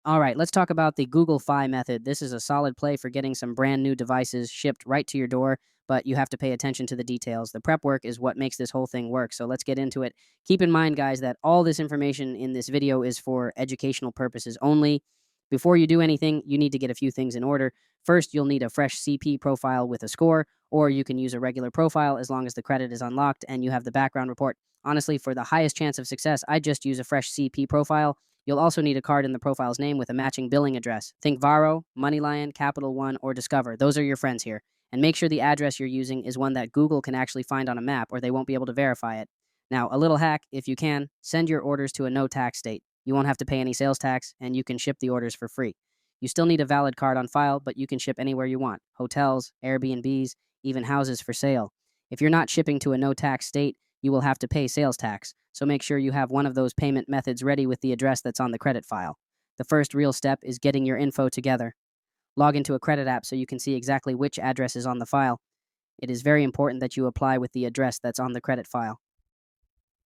All right, let's talk about the GoogleFI method. This is a solid play for getting some brand new devices shipped right to your door, but you have to pay attention to the details. The prep work is what makes this whole thing work, so let's get into it. Keep in mind, guys, that all this information in this video is for educational purposes only. Before you do anything, you need to get a few things in order. First, you'll need a fresh CP profile with a score, or you can use a regular profile as long as the credit is unlocked and you have the background report. Honestly, for the highest chance of success, I just use a fresh CP profile. You'll also need a card in the profile's name with a matching billing address. Think Varo, MoneyLion, Capital One, or Discover. Those are your friends here. And make sure the address you're using is one that Google can actually find on a map or they won't be able to verify it. Now, a little hack, if you can, send your orders to a no tax state. You won't have to pay any sales tax, and you can ship the orders for free. You still need a valid card on file, but you can ship anywhere you want: hotels, Airbnbs, even houses for sale. If you're not shipping to a no tax state, you will have to pay sales tax, so make sure you have one of those payment methods ready with the address that's on the credit file. The first real step is getting your info together. Log into a credit app so you can see exactly which address is on the file. It is very important that you apply with the address that's on the credit file.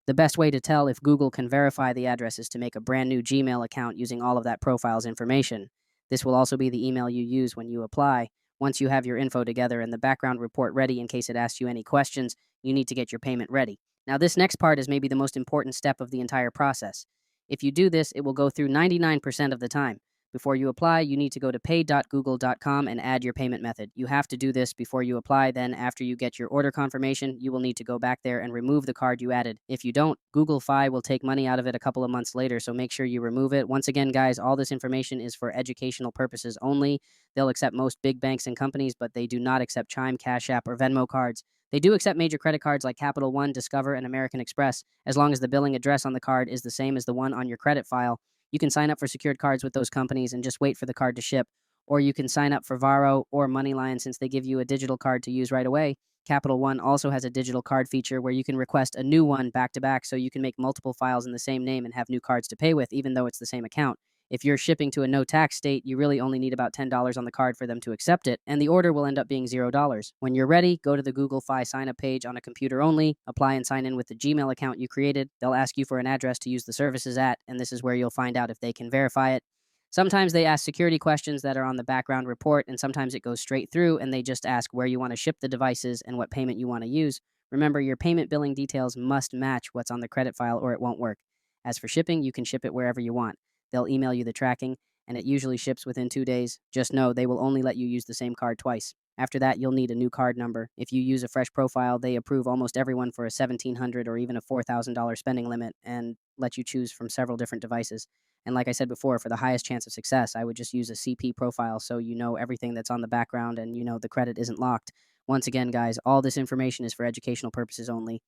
The best way to tell if Google can verify the address is to make a brand new Gmail account using all of that profile's information. This will also be the email you use when you apply. Once you have your info together and the background report ready in case it asks you any questions, you need to get your payment ready. Now, this next part is maybe the most important step of the entire process. If you do this, it will go through 99% of the time. Before you apply, you need to go to pay.google.com and add your payment method. You have to do this before you apply. Then, after you get your order confirmation, you will need to go back there and remove the card you added. If you don't, GoogleFi will take money out of it a couple of months later, so make sure you remove it. Once again, guys, all this information is for educational purposes only. They'll accept most big banks and companies, but they do not accept Chime, Cash App, or Venmo cards. They do accept major credit cards like Capital One, Discover, and American Express, as long as the billing address on the card is the same as the one on your credit file. You can sign up for secured cards with those companies and just wait for the card to ship. Or you can sign up for Varo or MoneyLion since they give you a digital card to use right away. Capital One also has a digital card feature where you can request a new one back to back so you can make multiple files in the same name and have new cards to pay with, even though it's the same account. If you're shipping to a no tax state, you really only need about $10 on the card for them to accept it, and the order will end up being $0. When you're ready, go to the GoogleFi sign up page on a computer only, apply and sign in with the Gmail account you created. They'll ask you for an address to use the services at, and this is where you'll find out if they can verify it. Sometimes they ask security questions that are on the background report, and sometimes it goes straight through and they just ask where you want to ship the devices and what payment you want to use. Remember, your payment billing details must match what's on the credit file or it won't work. As for shipping, you can ship it wherever you want. They'll email you the tracking, and it usually ships within 2 days. Just know they will only let you use the same card twice. After that, you'll need a new card number. If you use a fresh profile, they approve almost everyone for a $1,700 or even a $4,000 spending limit and let you choose from several different devices. And like I said before, for the highest chance of success, I would just use a CP profile so you know everything that's on the background and you know the credit isn't locked. Once again, guys, all this information is for educational purposes only.